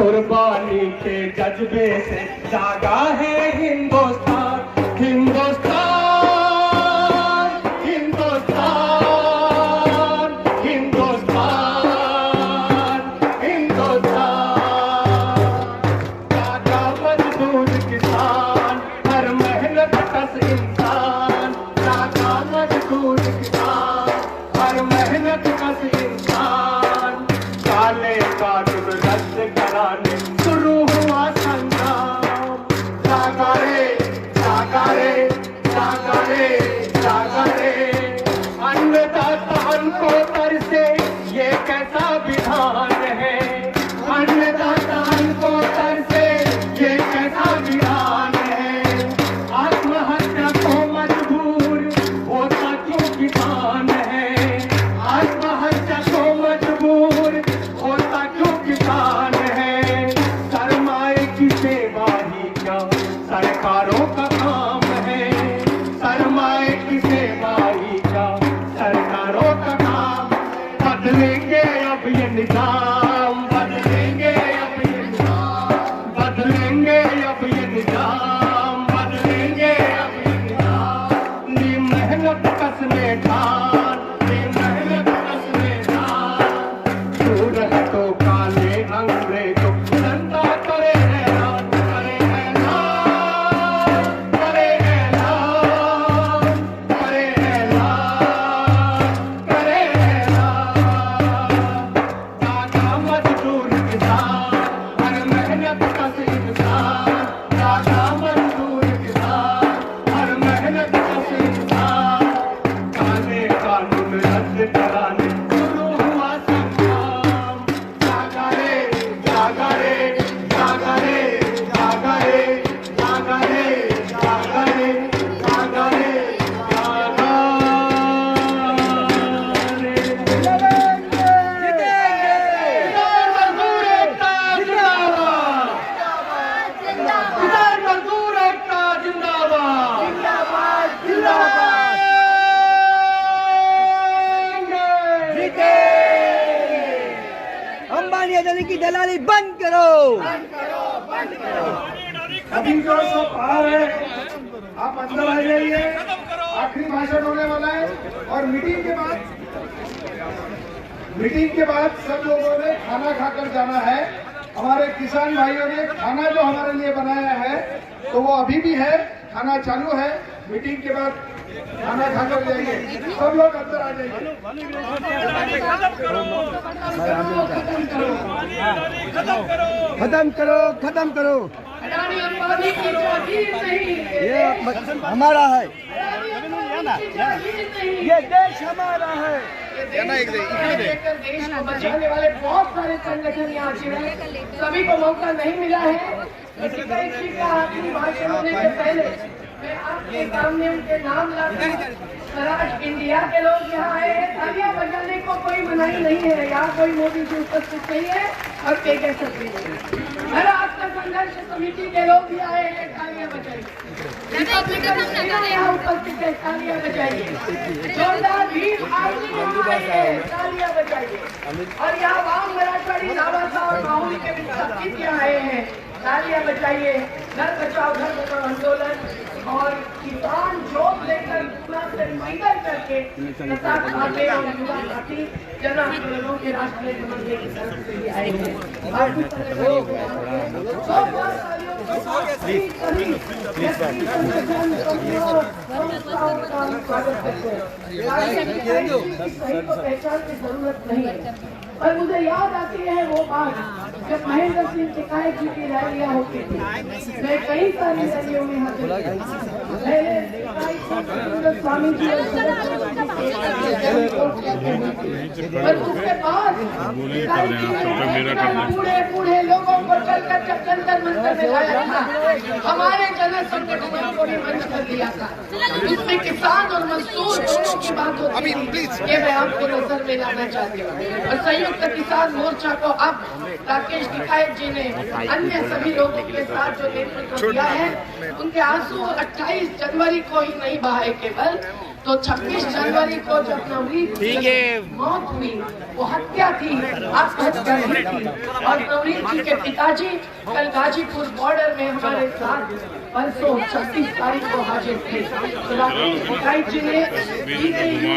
कुर्बानी के जज्बे से जागा है हिंदुस्तान, हिंदुस्तान, हिंदुस्तान, हिंदुस्तान, हिंदुस्तान। जागा मजदूर किसान, हर मेहनत कश इंसान, जागा मजदूर किसान, हर मेहनत कश इंसान। काले कानून रद्द कराने शुरू हुआ संग्राम। जागा रे, जागा रे, जागा रे, जागा रे। अन्नदाता को तरसे ये कैसा विधान है, अन्नदाता को तरसे ये कैसा विधान है। आत्महत्या को मजबूर होता क्यों किसान है, आत्महत्या को मजबूर होता क्यों किसान है। सरमाए की सेवा ही क्या सरकारों का काम है, सरमाए की सेवा ही क्या सरकारों का काम। बदलेंगे अब ये निजाम, बदलेंगे अब ये निजाम, बदलेंगे अब ये निजाम, बदलेंगे अब ये निजाम। ली मेहनत कसने ठान, ली मेहनत कसने ठान। दूर हटो काले अंग्रेजों, जनता करे ऐलान, करे ऐलान, करे ऐलान, करे ऐलान, करे ऐलान। जागा मजदूर किसान, हर मेहनत कश इंसान, जागा मजदूर किसान, हर मेहनत कश इंसान। काले कानून रद्द कराने शुरू हुआ संग्राम। जागा रे, जागा रे, जागा रे, जागा रे, जागा रे, जागा रे, जागा रे, जागा रे। किसान मजदूर एकता जिंदाबाद, किसान मजदूर एकता जिंदाबाद, जिंदाबाद। अंबानी अदानी की दलाली बंद करो। अभी जो सब बाहर है आप अंदर आ जाइए, आखिरी भाषण होने वाला है। और मीटिंग के बाद सब लोगों ने खाना खाकर जाना है। हमारे किसान भाइयों ने खाना जो हमारे लिए बनाया है तो वो अभी भी है, खाना चालू है। मीटिंग के बाद खाना खाकर जाइए, सब लोग अंदर आ जाइए। खत्म करो, खत्म करो। अडानी अंबानी की जागीर नहीं, ये हमारा है, ये देश हमारा है। लेकर देश को बचाने वाले बहुत सारे संगठन यहाँ से हैं, सभी को मौका नहीं मिला है। किसी का एक का आखिरी भाषण होने से पहले मैं आपके सामने उनके नाम लाता हूँ। स्वराज इंडिया के लोग यहाँ आए हैं, तालियां बजाने को कोई मनाही नहीं है। यहाँ कोई मोदी जी उपस्थित नहीं है और के कह सकते हैं। हर आत्म संघर्ष समिति के लोग भी आए हैं, तालियां बजाइए। रिपब्लिकन यहाँ उपस्थित है, तालियां बजाइए। जोरदार भीम आर्मी यहाँ आए हैं, तालियां बजाइए। और यहाँ वाम मराठवाड़ी नावासा और माहौल के विस्थापित यहाँ आए हैं, तालियां बजाइए। घर बचाओ आंदोलन और किसान जोत लेकर पूरा से मिलकर करके प्रसाद खाते और युवा साथी जन आंदोलनों के राष्ट्रीय समन्वय की तरफ से भी आए हैं। पहचान की जरूरत नहीं है। और मुझे याद आती है वो बात जब महेंद्र सिंह टिकायत जी की रैलियां होती थी। मैं कई सारी रैलियों में हाजिर स्वामी जी और उसके बाद बूढ़े लोगों को चलकर जब जंतर मंतर में लाया था, हमारे जन संगठनों को भी बंद कर दिया था। इसमें किसान और मजदूर दोनों की बात होती है, ये मैं आपको नजर में लाना चाहती हूँ। और संयुक्त किसान मोर्चा को अब राकेश टिकायत जी ने अन्य सभी लोगों के साथ जो नेतृत्व दिया है, उनके आंसू 28 जनवरी को ही नहीं बहाए केवल तो 26 जनवरी को जब नवनीत की मौत हुई, वो हत्या थी, आत्महत्या नहीं थी। और नवनीत जी के पिताजी कल गाजीपुर बॉर्डर में हमारे साथ परसों 26 तारीख को हाजिर थे। तो राकेश टिकाइट जी ने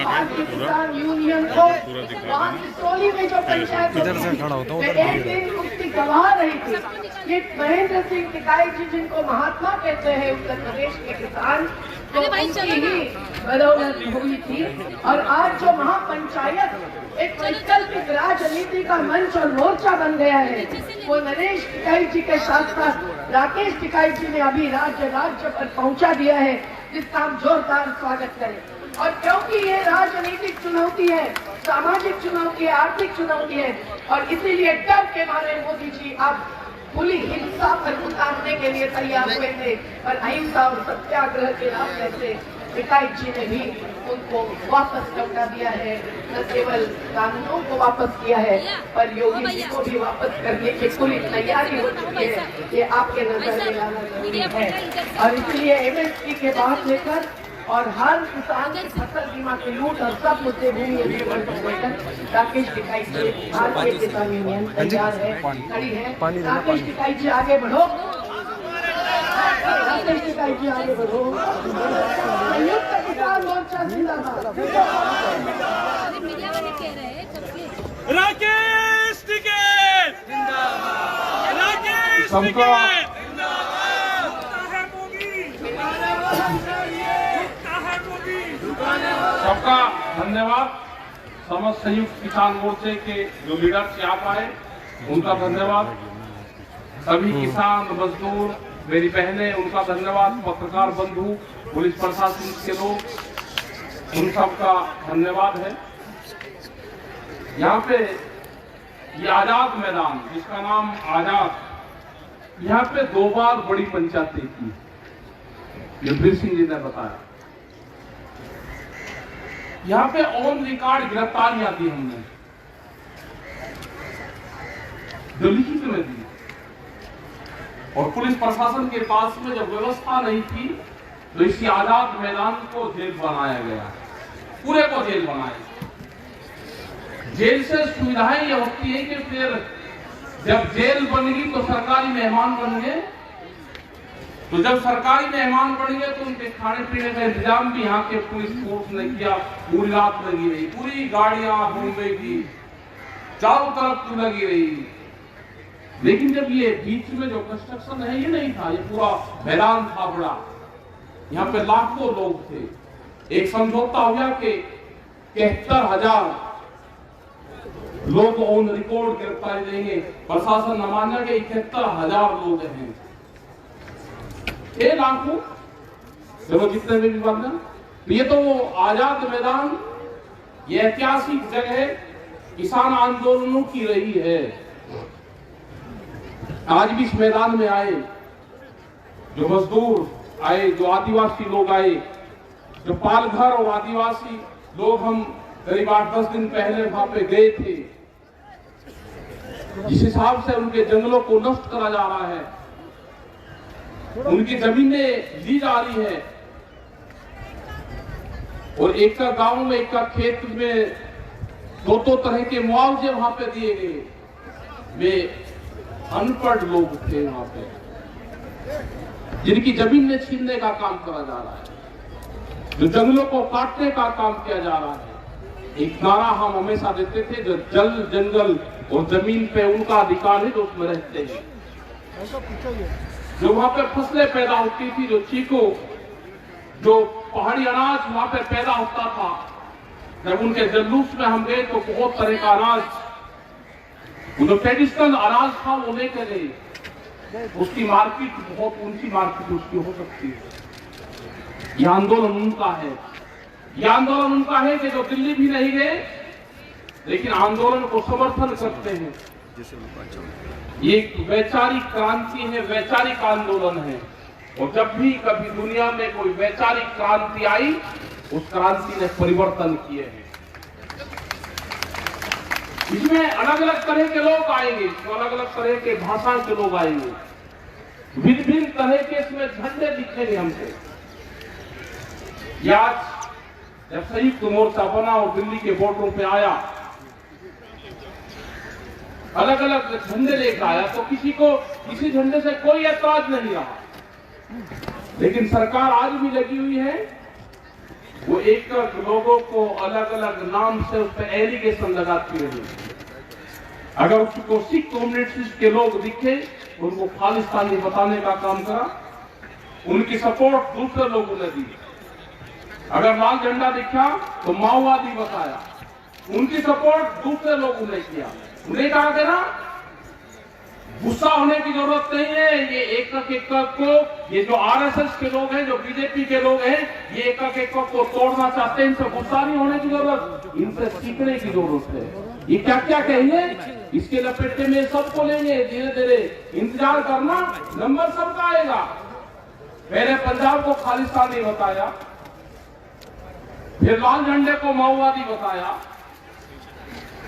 भारतीय किसान यूनियन को वहाँ सिसोली में जो पंचायत एक दिन उसकी गवाह रही थी। ये महेंद्र सिंह टिकाइट जी, जिनको महात्मा कहते हैं उत्तर प्रदेश के किसान, तो उनकी ही बदौलत हुई थी। और आज जो महापंचायत एक वैकल्पिक राजनीति का मंच और मोर्चा बन गया है, वो नरेश टिकाइट जी के साथ साथ राकेश टिकाइट जी ने अभी राज्य पर पहुंचा दिया है, जिसका हम जोरदार स्वागत करें। और क्योंकि ये राजनीतिक चुनौती है, सामाजिक चुनौती है, आर्थिक चुनौती है, और इसीलिए डर के मारे मोदी जी आप खुली हिंसा पर उतारने के लिए तैयार हुए थे। और अहिंसा और सत्याग्रह के रास्ते से टिकाइट जी ने भी उनको वापस लौटा दिया है। न केवल कानूनों को वापस किया है, पर योगी जी को भी वापस करने की पूरी तैयारी हो चुकी है। ये आपके नजर में आना जरूरी है। और इसलिए MSP के बात लेकर और हर किसान की फसल बीमा की लूट और सब मुद्दे भूमि अधिग्रहण को लेकर राकेश टिकाइट जी, भारतीय किसान यूनियन तैयार है, खड़ी है। राकेश टिकाइट जी आगे बढ़ो, राकेश टिकाइट जी आगे बढ़ो। संयुक्त किसान मोर्चा जिंदाबाद। राकेश टिकैत जिंदाबाद, राकेश टिकैत सबका धन्यवाद। समस्त संयुक्त किसान मोर्चे के जो लीडर्स यहाँ आए, उनका धन्यवाद। सभी किसान मजदूर, मेरी बहनें, उनका धन्यवाद। पत्रकार बंधु, पुलिस प्रशासन के लोग, उन सबका धन्यवाद है। यहाँ पे ये आजाद मैदान, जिसका नाम आजाद, यहाँ पे 2 बार बड़ी पंचायतें की, वीर सिंह जी ने बताया। यहाँ पे ऑन रिकॉर्ड गिरफ्तारियां दी हमने, दलित में दी। और पुलिस प्रशासन के पास में जब व्यवस्था नहीं थी, तो इसी आजाद मैदान को जेल बनाया गया, पूरे को जेल बनाया। जेल से सुविधाएं ये होती है कि फिर जब जेल बनेगी तो सरकारी मेहमान बन गए। तो जब सरकारी मेहमान बन गए तो उनके खाने पीने का इंतजाम भी यहाँ के पुलिस फोर्स ने किया। पूरी रात लगी रही, पूरी गाड़ियां बॉम्बे की चारों तरफ लगी रही। लेकिन जब ये बीच में जो कंस्ट्रक्शन है, ये नहीं था, ये पूरा मैदान था बड़ा, यहाँ पे लाखों लोग थे। एक समझौता हो गया कि 71,000 लोग ऑन रिकॉर्ड गिरफ्तारी देंगे। प्रशासन न माना कि 71,000 लोग हैं, 6 लाखों चलो जितने में भी बंदा। ये तो आजाद मैदान, ये ऐतिहासिक जगह किसान आंदोलनों की रही है। आज भी इस मैदान में आए जो मजदूर आए, जो आदिवासी लोग आए, जो पालघर और आदिवासी लोग, हम करीब 8-10 दिन पहले वहां पे गए थे। जिस हिसाब से उनके जंगलों को नष्ट करा जा रहा है, उनकी जमीनें ली जा रही है, और एक का गांव में, एक का खेत में 2 तरह के मुआवजे वहां पे दिए गए। वे अनपढ़ लोग थे वहां पे, जिनकी जमीन छीनने का काम करा जा रहा है, जो जंगलों को काटने का काम किया जा रहा है। एक नारा हम हमेशा देते थे, जो जल, जंगल और जमीन पे उनका अधिकार है, जो उसमें रहते हैं। जो वहां पे फसलें पैदा होती थी, जो चीको, जो पहाड़ी अनाज वहां पे पैदा होता था, जब उनके जल्लूस में हम गए तो बहुत तरह का अनाज, जो ट्रेडिशनल अनाज था, वो लेकर गए। उसकी मार्केट बहुत ऊंची मार्केट उसकी हो सकती है। यह आंदोलन उनका है, यह आंदोलन उनका है कि जो दिल्ली भी नहीं गए, लेकिन आंदोलन को समर्थन करते हैं। ये एक वैचारिक क्रांति है, वैचारिक आंदोलन है। और जब भी कभी दुनिया में कोई वैचारिक क्रांति आई, उस क्रांति ने परिवर्तन किए हैं। इसमें अलग अलग तरह के लोग आएंगे, अलग अलग तरह के भाषा के लोग आएंगे, भिन्न भिन्न तरह के इसमें झंडे दिखेंगे हमको। आज जब संयुक्त मोर्चा बना और दिल्ली के बॉर्डरों पे आया, अलग अलग झंडे लेकर आया, तो किसी को किसी झंडे से कोई ऐतराज नहीं रहा। लेकिन सरकार आज भी लगी हुई है, वो एक लोगों को अलग अलग नाम से उस पर एलिगेशन लगाती रही। अगर उसको सिख कम्युनिटी के लोग दिखे, उनको खालिस्तानी बताने का काम करा, उनकी सपोर्ट दूसरे लोगों ने दी। अगर लाल झंडा दिखा तो माओवादी बताया, उनकी सपोर्ट दूसरे लोगों ने किया। उन्हें कहा कि ना, गुस्सा होने की जरूरत नहीं है, ये एक को, ये जो आरएसएस के लोग हैं, जो बीजेपी के लोग हैं, ये एक को तोड़ना चाहते हैं। इनसे गुस्सा नहीं होने की जरूरत, इनसे सीखने की जरूरत है। ये क्या क्या कहेंगे, इसके लपेटे में सबको लेंगे, धीरे धीरे इंतजार करना, नंबर सबका आएगा। पहले पंजाब को खालिस्तानी बताया, फिर लाल झंडे को माओवादी बताया,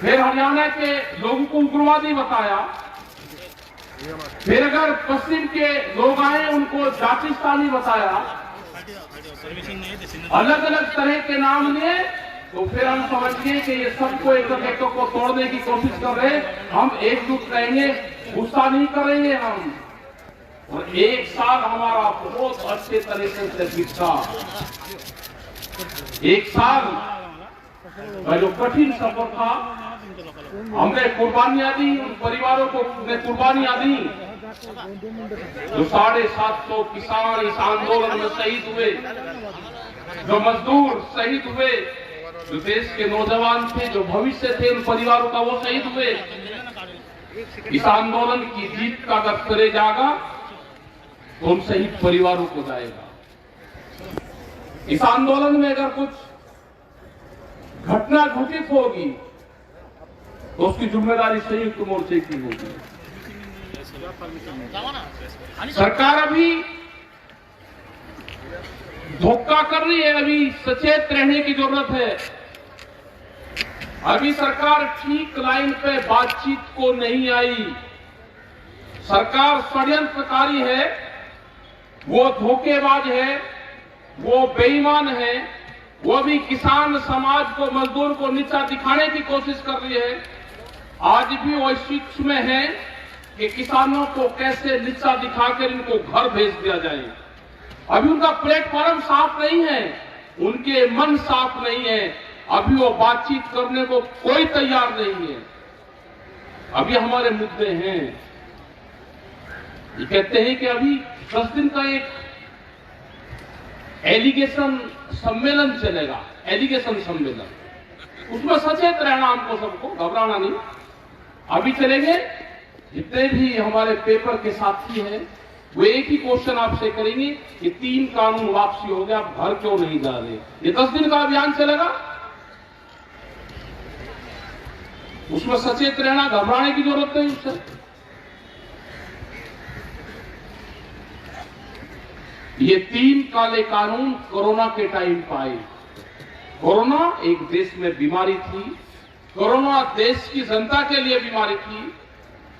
फिर हरियाणा के लोगों को उग्रवादी बताया, फिर अगर पश्चिम के लोग आए उनको जातिस्तानी बताया, अलग अलग तरह के नाम लिए। तो फिर हम समझ गए कि ये सबको एक को तोड़ने की कोशिश कर रहे हैं। हम एकजुट रहेंगे, गुस्सा नहीं करेंगे हम। और एक साल हमारा बहुत अच्छे तरीके से बीता। एक साल का जो कठिन सफर था, हमने कुर्बानियां दी, उन परिवारों को कुर्बानियां दी जो 750 किसान इस आंदोलन में शहीद हुए, जो मजदूर शहीद हुए, जो देश के नौजवान थे, जो भविष्य थे उन परिवारों का, वो शहीद हुए। इस आंदोलन की जीत का अगर श्रेय जागा तो उन शहीद परिवारों को जाएगा। इस आंदोलन में अगर कुछ घटना घटित होगी तो उसकी जिम्मेदारी संयुक्त मोर्चे की होगी। सरकार अभी धोखा कर रही है, अभी सचेत रहने की जरूरत है। अभी सरकार ठीक लाइन पे बातचीत को नहीं आई। सरकार षड्यंत्रकारी है, वो धोखेबाज है, वो बेईमान है, वो भी किसान समाज को, मजदूर को नीचा दिखाने की कोशिश कर रही है। आज भी वो इस शिक्ष में है कि किसानों को कैसे नीचा दिखाकर इनको घर भेज दिया जाए। अभी उनका प्लेटफॉर्म साफ नहीं है, उनके मन साफ नहीं है, अभी वो बातचीत करने को कोई तैयार नहीं है। अभी हमारे मुद्दे हैं। ये कहते हैं कि अभी 10 दिन का एक एलिगेशन सम्मेलन चलेगा, एलिगेशन सम्मेलन, उसमें सचेत रहना हमको, सबको घबराना नहीं। अभी चलेंगे, जितने भी हमारे पेपर के साथी हैं वो एक ही क्वेश्चन आपसे करेंगे कि 3 कानून वापसी हो गया, आप घर क्यों नहीं जा रहे। ये 10 दिन का अभियान चलेगा, उसमें सचेत रहना, घबराने की जरूरत नहीं उससे। ये 3 काले कानून कोरोना के टाइम पर आए। कोरोना एक देश में बीमारी थी, कोरोना देश की जनता के लिए बीमारी थी,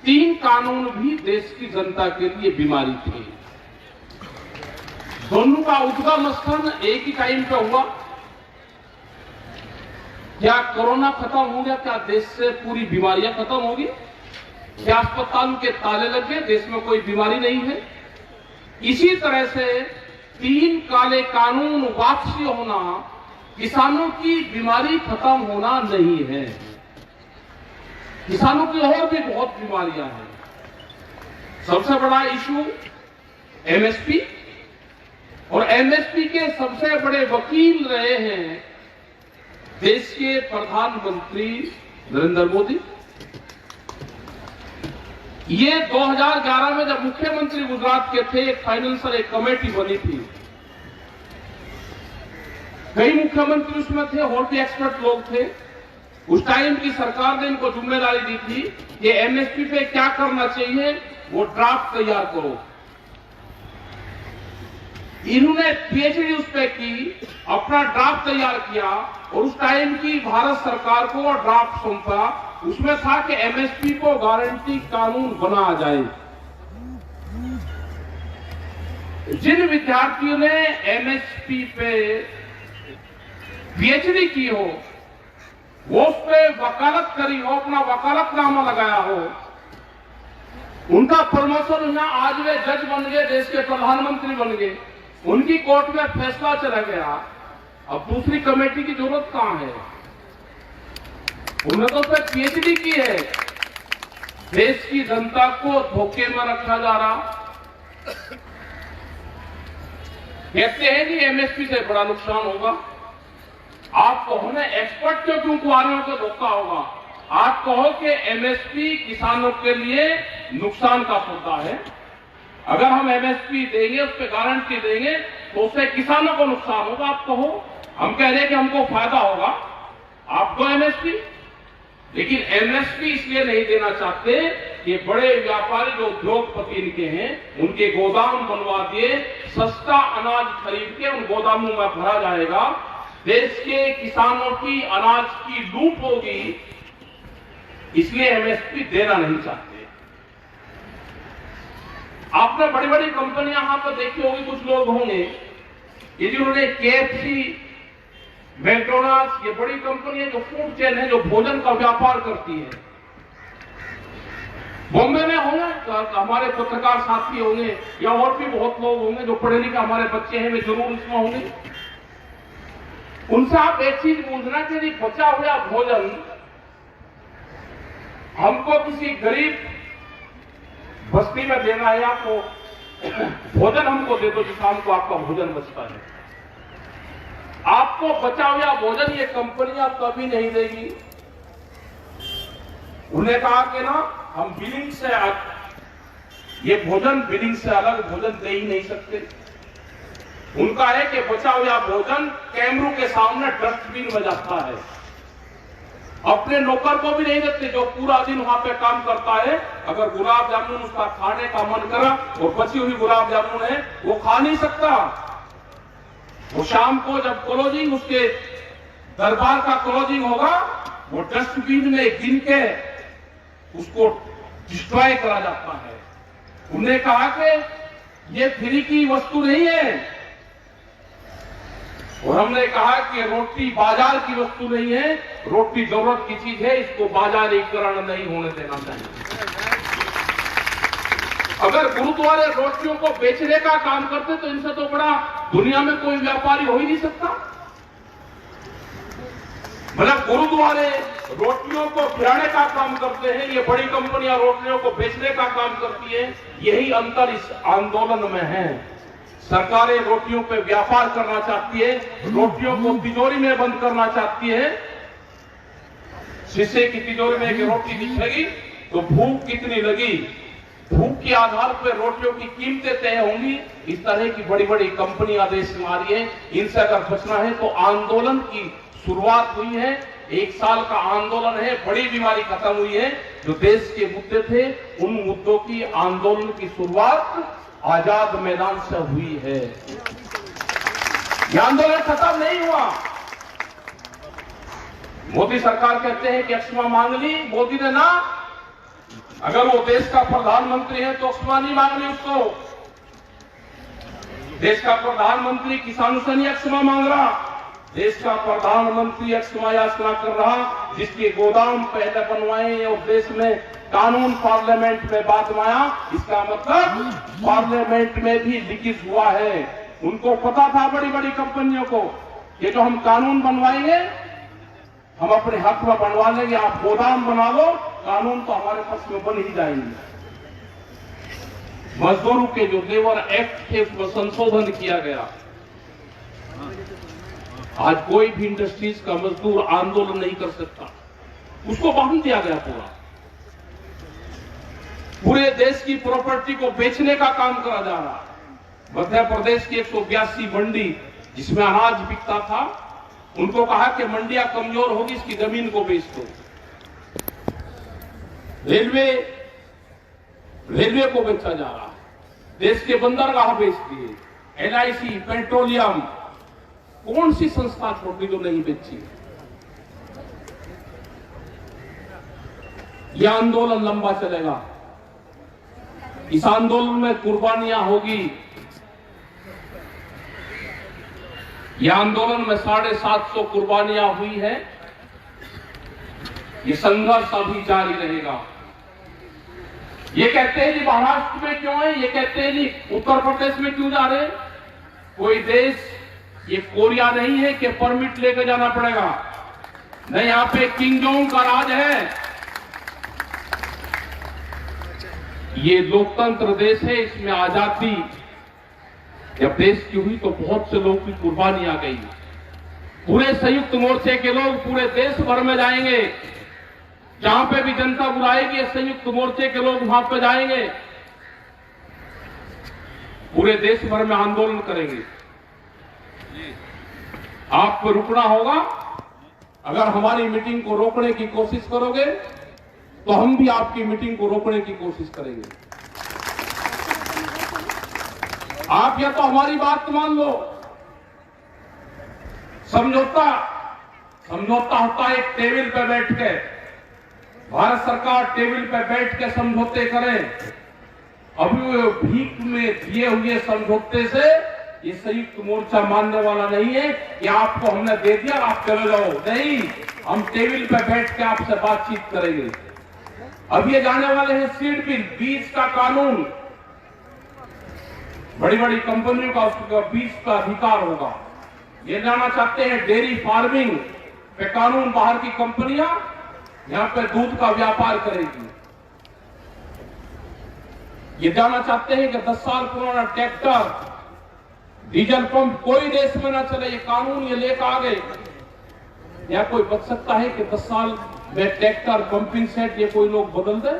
3 कानून भी देश की जनता के लिए बीमारी थे। दोनों का उद्गम स्थल एक ही टाइम पे हुआ। क्या कोरोना खत्म हो गया? क्या देश से पूरी बीमारियां खत्म होगी? क्या अस्पतालों के ताले लग गए? देश में कोई बीमारी नहीं है? इसी तरह से 3 काले कानून वापसी होना किसानों की बीमारी खत्म होना नहीं है। किसानों की और भी बहुत बीमारियां हैं। सबसे बड़ा इशू एमएसपी, और एमएसपी के सबसे बड़े वकील रहे हैं देश के प्रधानमंत्री नरेंद्र मोदी। ये 2011 में जब मुख्यमंत्री गुजरात के थे, एक फाइनेंशियल एक कमेटी बनी थी, कई मुख्यमंत्री उसमें थे और भी एक्सपर्ट लोग थे। उस टाइम की सरकार ने इनको जिम्मेदारी दी थी कि एमएसपी पे क्या करना चाहिए, वो ड्राफ्ट तैयार करो। इन्होंने पीएचडी उस पर की, अपना ड्राफ्ट तैयार किया और उस टाइम की भारत सरकार को ड्राफ्ट सौंपा। उसमें था कि एमएसपी को गारंटी कानून बनाया जाए। जिन विद्यार्थियों ने एमएसपी पे पीएचडी की हो, वो उस पे वकालत करी हो, अपना वकालतनामा लगाया हो, उनका प्रमोशन यहाँ आज वे जज बन गए, देश के प्रधानमंत्री बन गए, उनकी कोर्ट में फैसला चला गया। अब दूसरी कमेटी की जरूरत कहां है? उन्होंने तो उसमें पीएचडी की है। देश की जनता को धोखे में रखा जा रहा। कहते हैं कि एमएसपी से बड़ा नुकसान होगा। आप कहो ना एक्सपर्ट क्यों कुआरियों को धोखा होगा? आप कहो कि एमएसपी किसानों के लिए नुकसान का सौदा है। अगर हम एमएसपी देंगे, उस पर गारंटी देंगे, तो उससे किसानों को नुकसान होगा। आप कहो, हम कह रहे हैं कि हमको फायदा होगा, आपको एमएसपी। लेकिन एमएसपी इसलिए नहीं देना चाहते कि बड़े व्यापारी जो उद्योगपति इनके हैं, उनके गोदाम बनवा दिए, सस्ता अनाज खरीद के उन गोदामों में भरा जाएगा, देश के किसानों की अनाज की लूट होगी, इसलिए एमएसपी देना नहीं चाहते। आपने बड़ी बड़ी कंपनियां यहां पर देखी होगी, कुछ लोग होंगे ये जिन्होंने केएफसी, मैकडोनल्ड्स, ये बड़ी कंपनियां जो फूड चेन है, जो भोजन का व्यापार करती है, बॉम्बे में होंगे, हमारे पत्रकार साथी होंगे या और भी बहुत लोग होंगे जो पढ़े लिखे हमारे बच्चे हैं, वे जरूर इसमें होंगे। उनसे आप एक चीज पूछना कि बचा हुआ भोजन हमको किसी गरीब बस्ती में देना है, आपको भोजन हमको दे दो, किसान को आपका भोजन बचता है। आपको बचा हुआ भोजन ये कंपनियां कभी नहीं देगी। उन्हें कहा कि ना हम बिलिंग से ये भोजन बिलिंग से अलग भोजन दे ही नहीं सकते। उनका है कि बचा हुआ भोजन कैमरों के सामने डस्टबिन में जाता है। अपने नौकर को भी नहीं देते जो पूरा दिन वहां पे काम करता है। अगर गुलाब जामुन उसका खाने का मन करा और बची हुई गुलाब जामुन है, वो खा नहीं सकता। वो शाम को जब क्लोजिंग, उसके दरबार का क्लोजिंग होगा, वो डस्टबिन में गिन के उसको डिस्ट्रॉय करा जाता है। उन्होंने कहा कि ये फ्री की वस्तु नहीं है, और हमने कहा कि रोटी बाजार की वस्तु नहीं है, रोटी जरूरत की चीज है, इसको बाजारीकरण नहीं होने देना चाहिए। अगर गुरुद्वारे रोटियों को बेचने का काम करते तो इनसे तो बड़ा दुनिया में कोई व्यापारी हो ही नहीं सकता। मतलब गुरुद्वारे रोटियों को खिलाने का काम करते हैं, ये बड़ी कंपनियां रोटियों को बेचने का काम करती है। यही अंतर इस आंदोलन में है। सरकारें रोटियों पे व्यापार करना चाहती है, रोटियों को तिजोरी में बंद करना चाहती है। शीशे की तिजोरी में एक रोटी दिखेगी तो भूख कितनी लगी, भूख के आधार पर रोटियों की कीमतें तय होंगी। इस तरह की बड़ी बड़ी कंपनियां देश में आ रही है। इनसे अगर बचना है तो आंदोलन की शुरुआत हुई है, 1 साल का आंदोलन है, बड़ी बीमारी खत्म हुई है। जो देश के मुद्दे थे, उन मुद्दों की आंदोलन की शुरुआत आजाद मैदान से हुई है। यह आंदोलन खत्म नहीं हुआ। मोदी सरकार कहते हैं कि अक्षमा मांग ली, मोदी ने ना, अगर वो देश का प्रधानमंत्री है तो अक्षमा नहीं मांग ली उसको। देश का प्रधानमंत्री किसानों से नहीं अक्षमा मांग रहा, देश का प्रधानमंत्री अक्षमा याचना कर रहा, जिसके गोदाम पहले बनवाए और देश में कानून पार्लियामेंट में बाद में आया। इसका मतलब पार्लियामेंट में भी लीकेज हुआ है। उनको पता था बड़ी बड़ी कंपनियों को कि जो हम कानून बनवाएंगे हम अपने हक में बनवा लेंगे, आप गोदाम बना लो, कानून तो हमारे पक्ष में बन ही जाएंगे। मजदूरों के जो लेबर एक्ट थे उसमें संशोधन किया गया। आज कोई भी इंडस्ट्रीज का मजदूर आंदोलन नहीं कर सकता, उसको बांध दिया गया। पूरे देश की प्रॉपर्टी को बेचने का काम करा जा रहा। मध्य प्रदेश की 182 मंडी जिसमें अनाज बिकता था, उनको कहा कि मंडियां कमजोर होगी, इसकी जमीन को बेच दो। रेलवे को बेचा जा रहा, देश के बंदरगाह बेच दिए, एलआईसी, पेट्रोलियम, कौन सी संस्था छोटी जो नहीं बेची। यह आंदोलन लंबा चलेगा, इस आंदोलन में कुर्बानियां होगी। यह आंदोलन में 750 कुर्बानियां हुई है। ये संघर्ष अभी जारी रहेगा। ये कहते हैं जी महाराष्ट्र में क्यों है, ये कहते हैं जी उत्तर प्रदेश में क्यों जा रहे हैं। कोई देश ये कोरिया नहीं है कि परमिट लेकर जाना पड़ेगा। नहीं, यहां पे किंग जोंग का राज है। ये लोकतंत्र देश है, इसमें आजादी जब देश की हुई तो बहुत से लोगों की कुर्बानी आ गई। पूरे संयुक्त मोर्चे के लोग पूरे देश भर में जाएंगे। जहां पे भी जनता बुलाएगी संयुक्त मोर्चे के लोग वहां पे जाएंगे, पूरे देश भर में आंदोलन करेंगे। आपको रुकना होगा। अगर हमारी मीटिंग को रोकने की कोशिश करोगे तो हम भी आपकी मीटिंग को रोकने की कोशिश करेंगे। आप या तो हमारी बात मान लो। समझौता होता है एक टेबल पे बैठ के। भारत सरकार टेबल पे बैठ के समझौते करे। अभी वो भीख में दिए हुए समझौते से ये संयुक्त मोर्चा मानने वाला नहीं है कि आपको हमने दे दिया आप चले जाओ। नहीं, हम टेबल पे बैठ के आपसे बातचीत करेंगे। अब ये जाने वाले हैं सीड बिल, बीज का कानून। बड़ी बड़ी कंपनियों का उसका बीज का अधिकार होगा। ये जाना चाहते हैं डेयरी फार्मिंग पे कानून। बाहर की कंपनियां यहां पे दूध का व्यापार करेगी। ये जानना चाहते हैं कि 10 साल पुराना ट्रैक्टर, डीजल पंप कोई देश में ना चले। ये कानून ये लेकर आ गए। या कोई बच सकता है कि 10 साल में ट्रैक्टर, पंपिंग सेट ये कोई लोग बदल दे?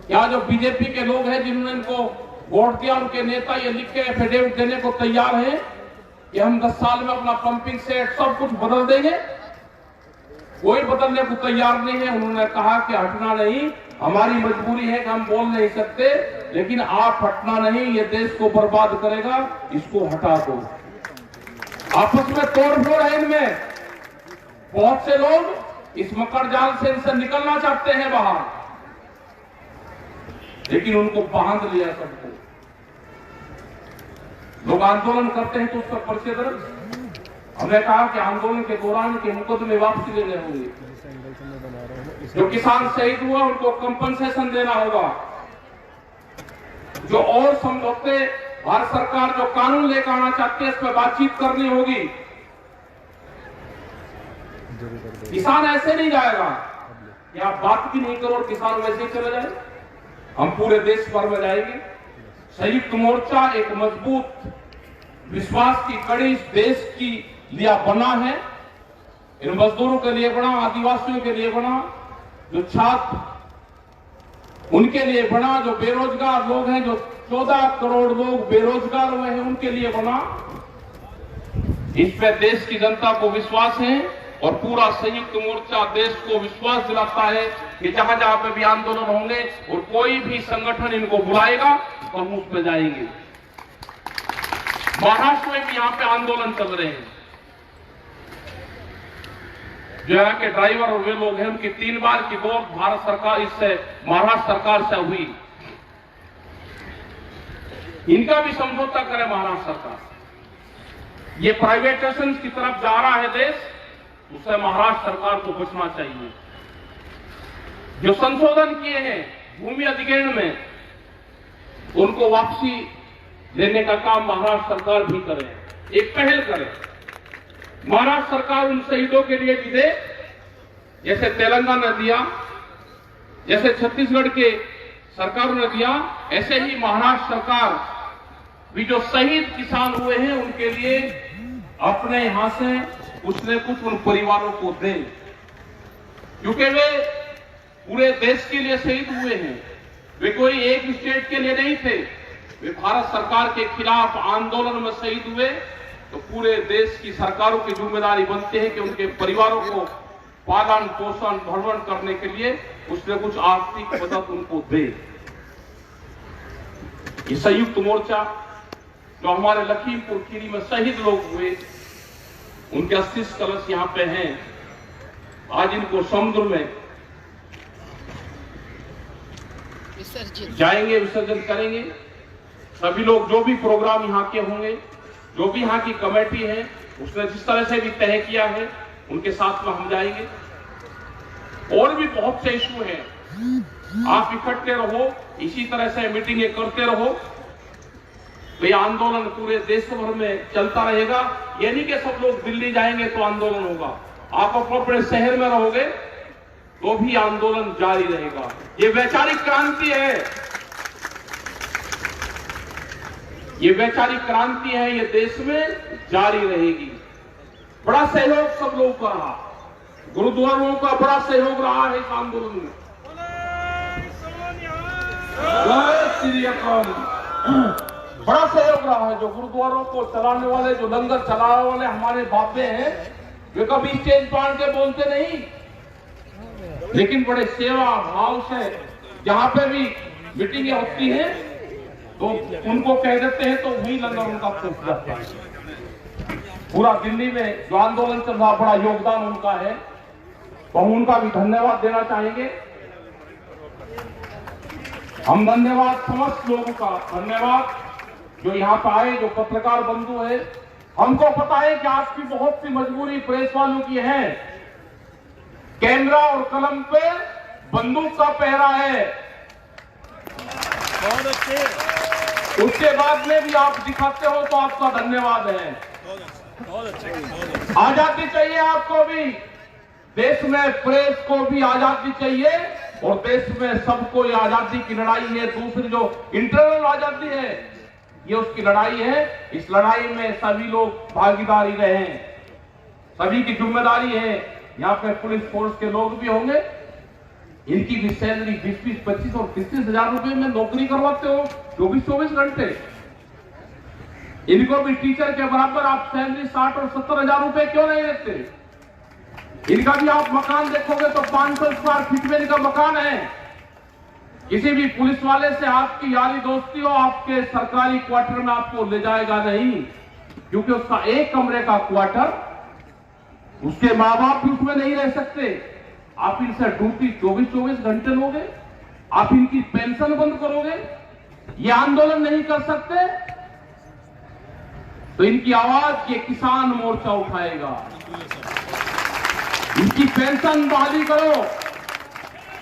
या जो बीजेपी के लोग हैं जिन्होंने इनको वोट दिया, उनके नेता ये लिख के एफिडेविट देने को तैयार हैं कि हम 10 साल में अपना पंपिंग सेट सब कुछ बदल देंगे? कोई बदलने को तैयार नहीं है। उन्होंने कहा कि हटना नहीं, हमारी मजबूरी है कि हम बोल नहीं सकते, लेकिन आप हटना नहीं, ये देश को बर्बाद करेगा, इसको हटा दो। आपस में तोड़फोड़ है इनमें। बहुत से लोग इस मकर जाल से इनसे निकलना चाहते हैं बाहर, लेकिन उनको बांध लिया सबको। लोग आंदोलन करते हैं तो उस पर पर्चे दर्ज। हमने कहा कि आंदोलन के दौरान के मुकदमे वापसी लेने होंगे। जो किसान शहीद हुआ उनको कंपनसेशन देना होगा। जो और समझौते भारत सरकार जो कानून लेकर आना चाहती है इस पर बातचीत करनी होगी। किसान ऐसे नहीं जाएगा कि आप बात भी नहीं करो और किसान वैसे ही चले जाए। हम पूरे देश भर में जाएंगे। संयुक्त मोर्चा एक मजबूत विश्वास की कड़ी इस देश की लिया बना है। इन मजदूरों के लिए बना, आदिवासियों के लिए बना, जो छात्र उनके लिए बना, जो बेरोजगार लोग हैं, जो 14 करोड़ लोग बेरोजगार हुए हैं उनके लिए बना। इस पे देश की जनता को विश्वास है और पूरा संयुक्त मोर्चा देश को विश्वास दिलाता है कि जहां जहां पे भी आंदोलन होंगे और कोई भी संगठन इनको बुलाएगा तो हम उस पे जाएंगे। महाराष्ट्र में भी यहां पे आंदोलन चल रहे हैं। जो यहाँ के ड्राइवर और वे लोग हैं उनकी 3 बार की दौड़ भारत सरकार इससे महाराष्ट्र सरकार से हुई। इनका भी समझौता करे महाराष्ट्र सरकार। ये प्राइवेटाइजेशन की तरफ जा रहा है देश, उससे महाराष्ट्र सरकार को बचना चाहिए। जो संशोधन किए हैं भूमि अधिग्रहण में, उनको वापसी देने का काम महाराष्ट्र सरकार भी करे, एक पहल करे। महाराष्ट्र सरकार उन शहीदों के लिए भी दे जैसे तेलंगाना दिया, जैसे छत्तीसगढ़ के सरकारों ने दिया, ऐसे ही महाराष्ट्र सरकार भी जो शहीद किसान हुए हैं उनके लिए अपने यहां से कुछ न कुछ उन परिवारों को दे, क्योंकि वे पूरे देश के लिए शहीद हुए हैं। वे कोई एक स्टेट के लिए नहीं थे। वे भारत सरकार के खिलाफ आंदोलन में शहीद हुए तो पूरे देश की सरकारों की जिम्मेदारी बनती है कि उनके परिवारों को पालन पोषण भरण करने के लिए कुछ न कुछ आर्थिक मदद उनको दे। ये संयुक्त मोर्चा जो हमारे लखीमपुर खीरी में शहीद लोग हुए उनके 80 कलश यहाँ पे हैं। आज इनको समुद्र में जाएंगे, विसर्जन करेंगे। सभी लोग जो भी प्रोग्राम यहाँ के होंगे जो भी यहाँ की कमेटी है उसने जिस तरह से भी तय किया है उनके साथ में हम जाएंगे। और भी बहुत से इशू हैं, आप इकट्ठे रहो, इसी तरह से मीटिंगें करते रहो, तो ये आंदोलन पूरे देश भर में चलता रहेगा। ये नहीं कि सब लोग दिल्ली जाएंगे तो आंदोलन होगा, आप अपने शहर में रहोगे तो भी आंदोलन जारी रहेगा। ये वैचारिक क्रांति है, ये वैचारिक क्रांति है, ये देश में जारी रहेगी। बड़ा सहयोग सब लोगों का रहा, गुरुद्वारों का बड़ा सहयोग रहा है इस आंदोलन में। जय श्री अकाल। बड़ा सहयोग रहा है। जो गुरुद्वारों को चलाने वाले, जो लंगर चलाने वाले हमारे बापे हैं, वे कभी स्टेज पार के बोलते नहीं, लेकिन बड़े सेवा भाव से जहां पे भी मीटिंगें होती हैं तो उनको कह देते हैं तो वही लंगर उनका फूक जाता है। पूरा दिल्ली में जो आंदोलन चल रहा, बड़ा योगदान उनका है, तो हम उनका भी धन्यवाद देना चाहेंगे। हम धन्यवाद समस्त लोगों का धन्यवाद जो यहाँ पे आए, जो पत्रकार बंधु है। हमको पता है कि आपकी बहुत सी मजबूरी प्रेस वालों की है, कैमरा और कलम पे बंदूक का पहरा है, बहुत अच्छे, उसके बाद में भी आप दिखाते हो तो आपका धन्यवाद है। बहुत अच्छे। आजादी चाहिए आपको भी, देश में प्रेस को भी आजादी चाहिए, और देश में सबको ये आजादी की लड़ाई है। दूसरी जो इंटरनल आजादी है, ये उसकी लड़ाई है। इस लड़ाई में सभी लोग भागीदारी रहे, सभी की जिम्मेदारी है। यहाँ पे पुलिस फोर्स के लोग भी होंगे, इनकी भी सैलरी 20-20, 25 और 30 हजार रुपए में नौकरी करवाते हो 24-24 घंटे। इनको भी टीचर के बराबर आप सैलरी 60 और 70 हजार रुपए क्यों नहीं देते? इनका भी आप मकान देखोगे तो 500 स्क्वायर फीट में इनका मकान है। किसी भी पुलिस वाले से आपकी यारी दोस्ती हो, आपके सरकारी क्वार्टर में आपको ले जाएगा नहीं, क्योंकि उसका एक कमरे का क्वार्टर, उसके माँ बाप भी उसमें नहीं रह सकते। आप इनसे ड्यूटी 24-24 घंटे लोगे, आप इनकी पेंशन बंद करोगे, ये आंदोलन नहीं कर सकते, तो इनकी आवाज ये किसान मोर्चा उठाएगा। इनकी पेंशन बहाली करो।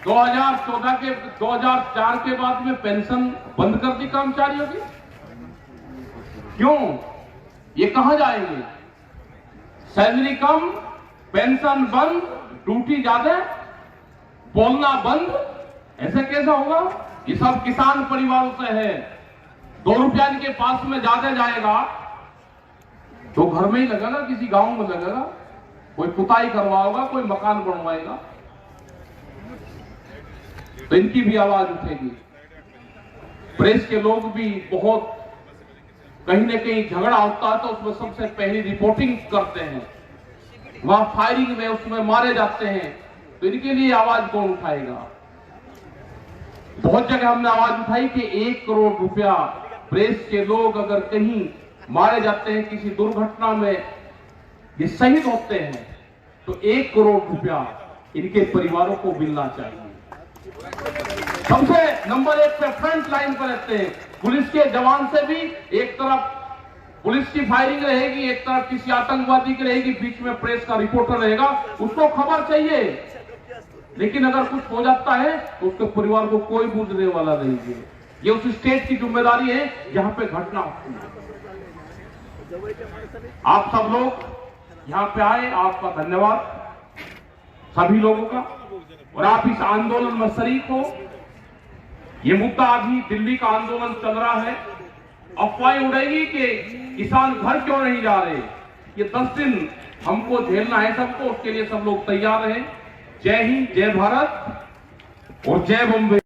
2004 के बाद में पेंशन बंद कर दी कर्मचारियों की, क्यों? ये कहां जाएंगे? सैलरी कम, पेंशन बंद, ड्यूटी ज्यादा, बोलना बंद, ऐसे कैसा होगा? ये सब किसान परिवारों से है। 2 रुपया इनके पास में ज्यादा जाएगा तो घर में ही लगेगा, किसी गांव में लगेगा, कोई पुताई करवाएगा, कोई मकान बनवाएगा, तो इनकी भी आवाज उठेगी। प्रेस के लोग भी बहुत, कहीं न कहीं झगड़ा होता है तो उसमें सबसे पहली रिपोर्टिंग करते हैं, वहां फायरिंग में उसमें मारे जाते हैं, तो इनके लिए आवाज कौन उठाएगा? बहुत जगह हमने आवाज उठाई कि 1 करोड़ रुपया प्रेस के लोग अगर कहीं मारे जाते हैं, किसी दुर्घटना में ये शहीद होते हैं, तो 1 करोड़ रुपया इनके परिवारों को मिलना चाहिए। सबसे नंबर 1 पे फ्रंट लाइन पर रहते हैं। पुलिस के जवान से भी एक तरफ पुलिस की फायरिंग रहेगी, एक तरफ किसी आतंकवादी की रहेगी, बीच में प्रेस का रिपोर्टर रहेगा, उसको खबर चाहिए। लेकिन अगर कुछ हो जाता है तो उसके परिवार को कोई पूछने वाला नहीं है। ये उस स्टेट की जिम्मेदारी है जहां पे घटना होती है। आप सब लोग यहाँ पे आए, आपका धन्यवाद सभी लोगों का, और आप इस आंदोलन में शरीक हो। ये मुद्दा अभी दिल्ली का आंदोलन चल रहा है, अफवाहें उड़ेगी कि किसान घर क्यों नहीं जा रहे। ये 10 दिन हमको झेलना है सबको, उसके लिए सब लोग तैयार हैं। जय हिंद, जय भारत और जय बॉम्बे।